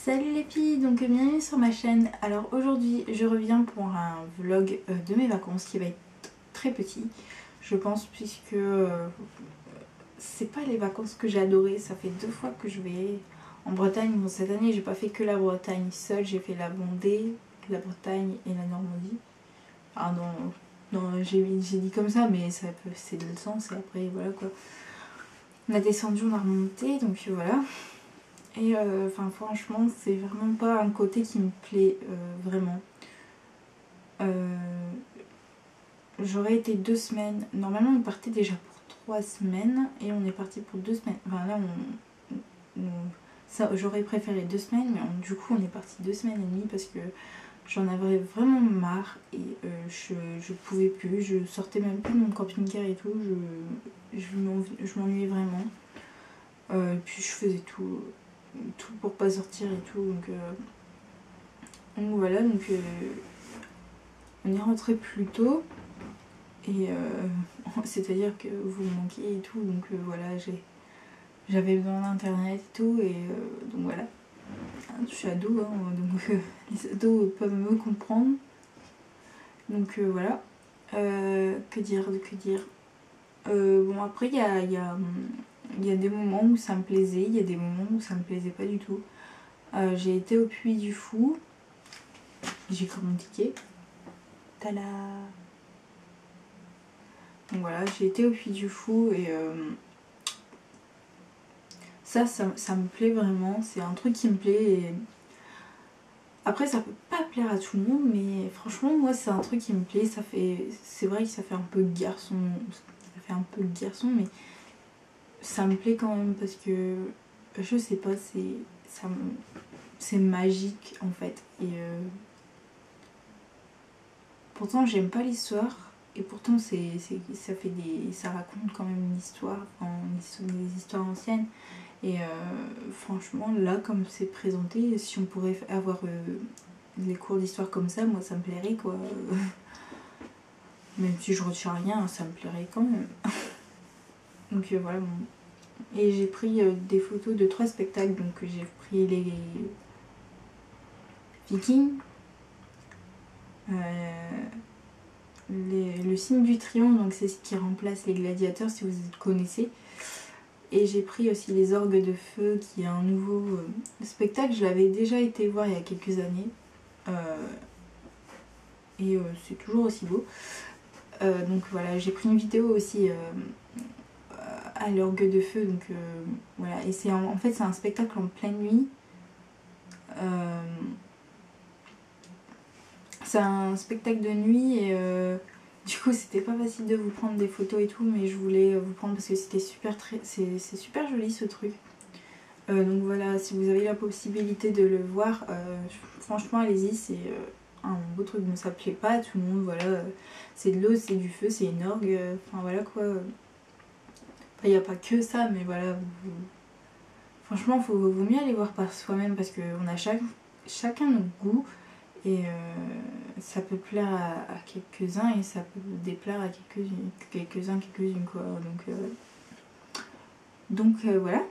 Salut les filles, donc bienvenue sur ma chaîne. Alors aujourd'hui je reviens pour un vlog de mes vacances qui va être très petit, je pense, puisque c'est pas les vacances que j'ai adorées. Ça fait 2 fois que je vais en Bretagne. Bon, cette année j'ai pas fait que la Bretagne seule, j'ai fait la Vendée, la Bretagne et la Normandie. Ah non, j'ai dit comme ça, mais c'est de le sens et après voilà quoi. On a descendu, on a remonté, donc voilà. Et enfin franchement c'est vraiment pas un côté qui me plaît vraiment. J'aurais été 2 semaines. Normalement on partait déjà pour 3 semaines et on est parti pour 2 semaines. Enfin là ça, j'aurais préféré 2 semaines, mais du coup on est parti 2 semaines et demie parce que j'en avais vraiment marre et je pouvais plus. Je sortais même plus de mon camping-car et tout. Je m'ennuyais vraiment. Puis je faisais tout pour pas sortir et tout, donc voilà, donc on est rentré plus tôt et c'est à dire que vous me manquiez et tout, donc voilà, j'avais besoin d'internet et tout, et donc voilà, je suis ado hein, donc les ados peuvent me comprendre, donc voilà. Que dire bon après il y a des moments où ça me plaisait, il y a des moments où ça me plaisait pas du tout. J'ai été au Puy du Fou, j'ai pris mon ticket. Tada! Donc voilà, j'ai été au Puy du Fou et ça me plaît vraiment, c'est un truc qui me plaît. Et après ça peut pas plaire à tout le monde, mais franchement moi c'est un truc qui me plaît. C'est vrai que ça fait un peu garçon, mais ça me plaît quand même parce que je sais pas, c'est magique en fait. Et pourtant j'aime pas l'histoire. Et pourtant ça raconte quand même une histoire, des histoires anciennes. Et franchement là comme c'est présenté, si on pourrait avoir des cours d'histoire comme ça, moi ça me plairait quoi. Même si je retiens rien, ça me plairait quand même. Donc voilà bon. Et j'ai pris des photos de 3 spectacles. Donc j'ai pris les Vikings, le signe du triomphe, donc c'est ce qui remplace les gladiateurs si vous connaissez. Et j'ai pris aussi les orgues de feu, qui est un nouveau spectacle. Je l'avais déjà été voir il y a quelques années. Et c'est toujours aussi beau. Donc voilà, j'ai pris une vidéo aussi à l'orgue de feu. Donc voilà, et en fait c'est un spectacle en pleine nuit. C'est un spectacle de nuit et du coup c'était pas facile de vous prendre des photos et tout, mais je voulais vous prendre parce que c'était c'est super joli ce truc. Donc voilà, si vous avez la possibilité de le voir, franchement allez-y, c'est un beau truc. Bon, ça plaît pas à tout le monde, voilà, c'est de l'eau, c'est du feu, c'est une orgue, enfin voilà quoi. Enfin il n'y a pas que ça, mais voilà, franchement vaut mieux aller voir par soi-même parce qu'on a chacun nos goûts. Et ça peut plaire à quelques-uns et ça peut déplaire à quelques-unes quoi. Donc voilà.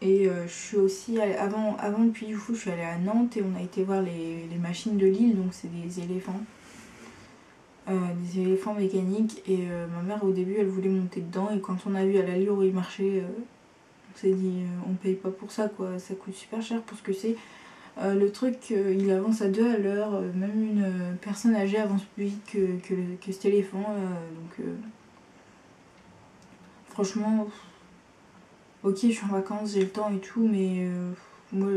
Et je suis aussi avant le Puy du Fou, je suis allée à Nantes et on a été voir les machines de Lille, donc c'est des éléphants. Des éléphants mécaniques, et ma mère au début elle voulait monter dedans, et quand on a vu à l'allure où il marchait, on s'est dit on paye pas pour ça quoi, ça coûte super cher pour ce que c'est. Le truc, il avance à 2 à l'heure, même une personne âgée avance plus vite que cet éléphant, donc franchement, ok je suis en vacances, j'ai le temps et tout, mais moi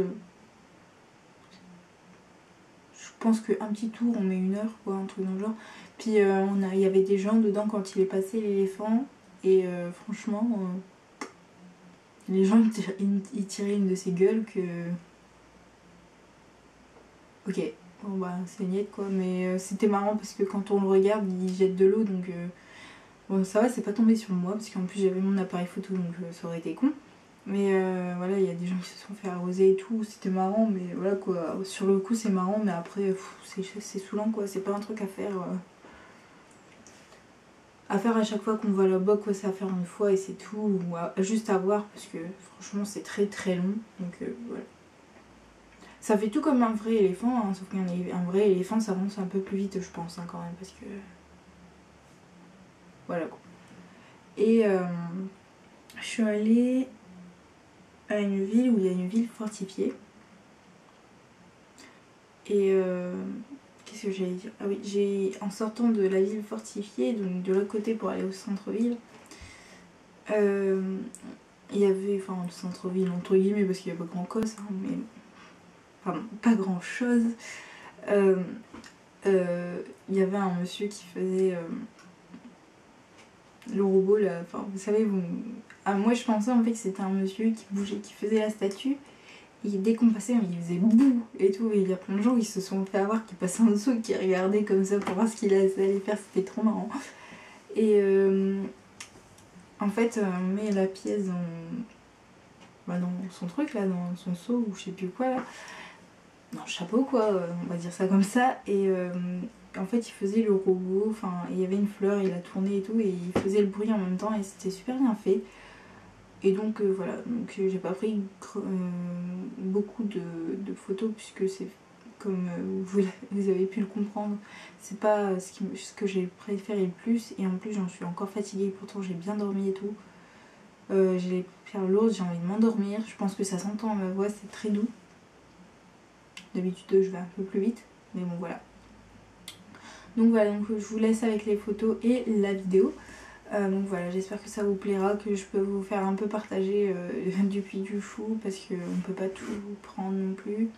je pense qu'un petit tour on met 1 heure quoi, un truc dans le genre. Puis il y avait des gens dedans quand il est passé l'éléphant, et franchement les gens ils tiraient une de ces gueules que... Ok, bon bah c'est niet quoi, mais c'était marrant parce que quand on le regarde il jette de l'eau, donc bon ça va, c'est pas tombé sur moi parce qu'en plus j'avais mon appareil photo, donc ça aurait été con. Mais voilà, il y a des gens qui se sont fait arroser et tout, c'était marrant, mais voilà quoi, sur le coup c'est marrant, mais après c'est saoulant quoi, c'est pas un truc à faire. à faire à chaque fois qu'on va là-bas, quoi, c'est à faire une fois et c'est tout, ou juste à voir parce que franchement c'est très très long, donc voilà. Ça fait tout comme un vrai éléphant, hein, sauf qu'un vrai éléphant ça avance un peu plus vite je pense hein, quand même, parce que voilà quoi. Et je suis allée à une ville où il y a une ville fortifiée. Et qu'est-ce que j'allais dire? Ah oui, en sortant de la ville fortifiée, donc de l'autre côté pour aller au centre-ville, il y avait, enfin le centre-ville entre guillemets parce qu'il n'y a pas grand chose, hein, mais enfin pas grand chose. Il y avait un monsieur qui faisait le robot là, enfin vous savez, moi je pensais en fait que c'était un monsieur qui bougeait, qui faisait la statue. Et dès qu'on passait, il faisait bouh et tout. Et il y a plein de gens qui se sont fait avoir, qui passaient en dessous et qui regardaient comme ça pour voir ce qu'il allait faire. C'était trop marrant. Et en fait, on met la pièce dans son truc, là, dans son seau ou je sais plus quoi, là. Dans le chapeau, quoi, on va dire ça comme ça. Et en fait, il faisait le robot. Enfin, il y avait une fleur, il a tourné et tout. Et il faisait le bruit en même temps. Et c'était super bien fait. Et donc voilà, donc j'ai pas pris beaucoup de photos puisque c'est comme vous avez pu le comprendre, c'est pas ce que j'ai préféré le plus, et en plus j'en suis encore fatiguée, pourtant j'ai bien dormi et tout. J'ai les paupières lourdes, j'ai envie de m'endormir, je pense que ça s'entend à ma voix, c'est très doux. D'habitude je vais un peu plus vite, mais bon voilà. Donc voilà, donc je vous laisse avec les photos et la vidéo. Donc voilà, j'espère que ça vous plaira, que je peux vous faire un peu partager du Puy du Fou parce qu'on ne peut pas tout prendre non plus.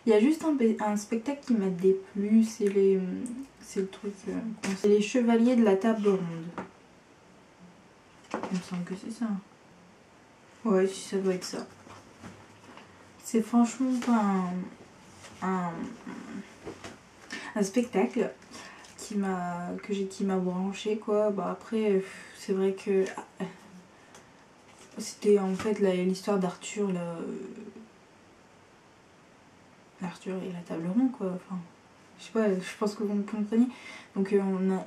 Il y a juste un spectacle qui m'a déplu, c'est le truc, c'est les Chevaliers de la Table Ronde. Il me semble que c'est ça. Ouais, si ça doit être ça. C'est franchement pas un spectacle qui m'a branché quoi. Bah après c'est vrai que c'était en fait l'histoire d'Arthur là, Arthur et la table ronde quoi, enfin je sais pas, je pense que vous me comprenez. Donc on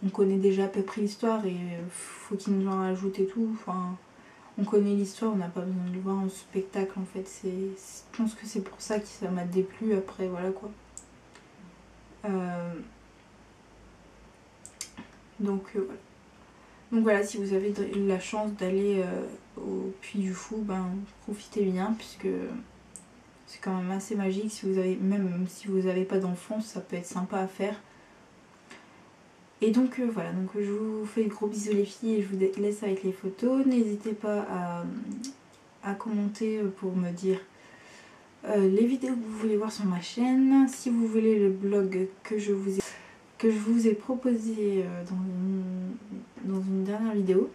connaît déjà à peu près l'histoire et faut qu'ils nous en rajoutent et tout, enfin on connaît l'histoire, on n'a pas besoin de le voir en spectacle en fait, je pense que c'est pour ça que ça m'a déplu. Après voilà quoi. Donc voilà. Donc voilà, si vous avez la chance d'aller au Puy du Fou, ben profitez bien puisque c'est quand même assez magique. Si vous avez, même si vous n'avez pas d'enfants, ça peut être sympa à faire. Et donc voilà, donc je vous fais de gros bisous les filles et je vous laisse avec les photos. N'hésitez pas à commenter pour me dire les vidéos que vous voulez voir sur ma chaîne. Si vous voulez le blog que je vous ai proposé dans une dernière vidéo.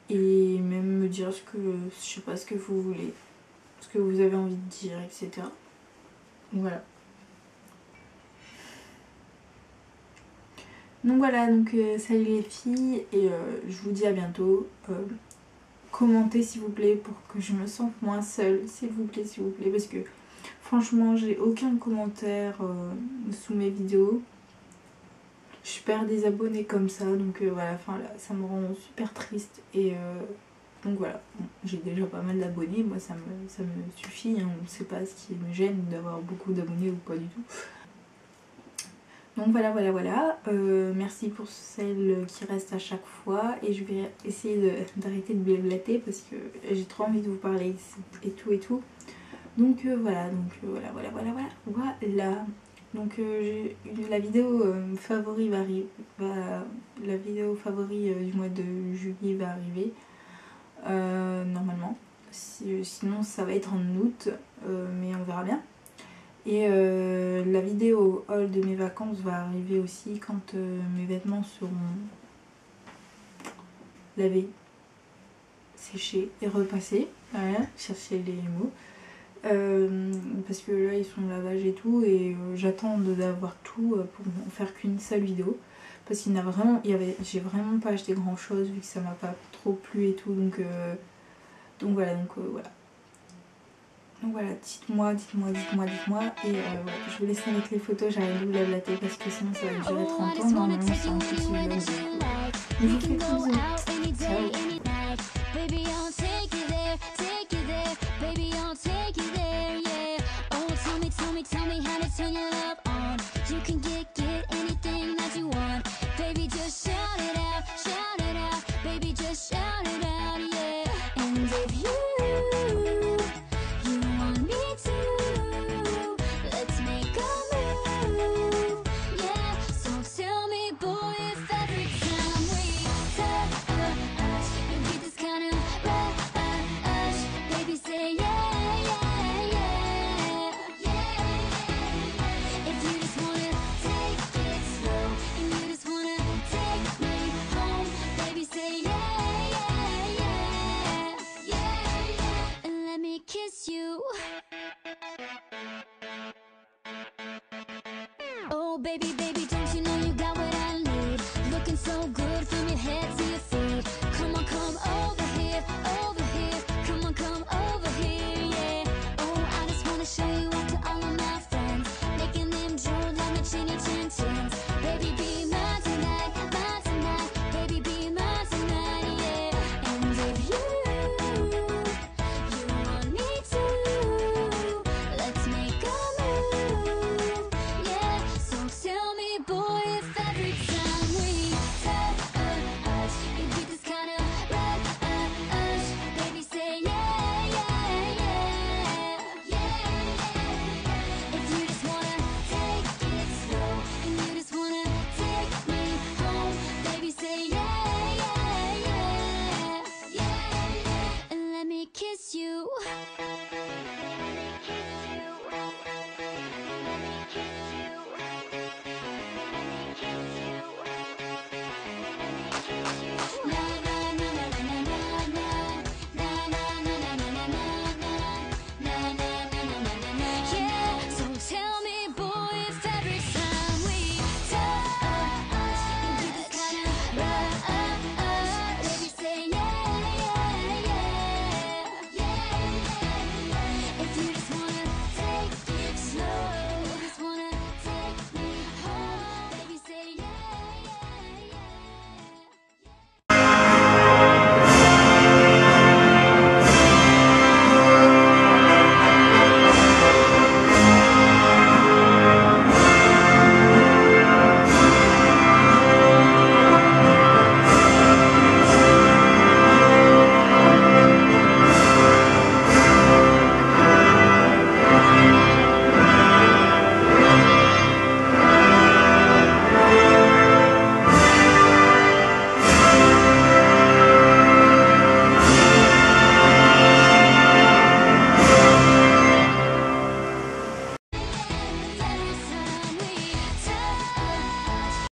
Et même me dire je sais pas, ce que vous voulez, ce que vous avez envie de dire, etc. Voilà. Donc voilà, donc salut les filles et je vous dis à bientôt. Commentez s'il vous plaît pour que je me sente moins seule, s'il vous plaît, parce que franchement j'ai aucun commentaire sous mes vidéos. Je perds des abonnés comme ça, donc voilà, enfin là, ça me rend super triste et donc voilà, bon, j'ai déjà pas mal d'abonnés, moi ça me suffit, hein. On ne sait pas ce qui me gêne d'avoir beaucoup d'abonnés ou pas du tout. Donc voilà, merci pour celles qui restent à chaque fois et je vais essayer d'arrêter de blablater parce que j'ai trop envie de vous parler et tout. Donc voilà. Donc la vidéo favori la vidéo favori du mois de juillet va arriver normalement. Sinon ça va être en août, mais on verra bien. Et la vidéo haul de mes vacances va arriver aussi quand mes vêtements seront lavés, séchés et repassés. Voilà, chercher les mots. Parce que là ils sont au lavage et tout et j'attends d'avoir tout pour ne faire qu'une seule vidéo parce qu'il j'ai vraiment pas acheté grand chose vu que ça m'a pas trop plu et tout, donc voilà. Donc voilà, dites-moi. Et ouais, je vous laisse avec les photos, j'arrête de blablater parce que sinon ça va durer 30 ans. Normalement c'est un petit vlog. Je vous fais trop bisous. Ciao. Baby, I'll take you there, baby, I'll take you there, yeah. Oh, tell me how to turn your love on. You can get anything that you want. Baby, just shout it out, baby, just shout it out, yeah. And if you want me to, let's make a move, yeah. So tell me, boy, if every time we touch, you get this kind of rush, baby, say yeah, yeah, yeah, yeah. If you just wanna take it slow, and you just wanna take me home, baby, say yeah, yeah, yeah, yeah, and let me kiss you. Oh, baby,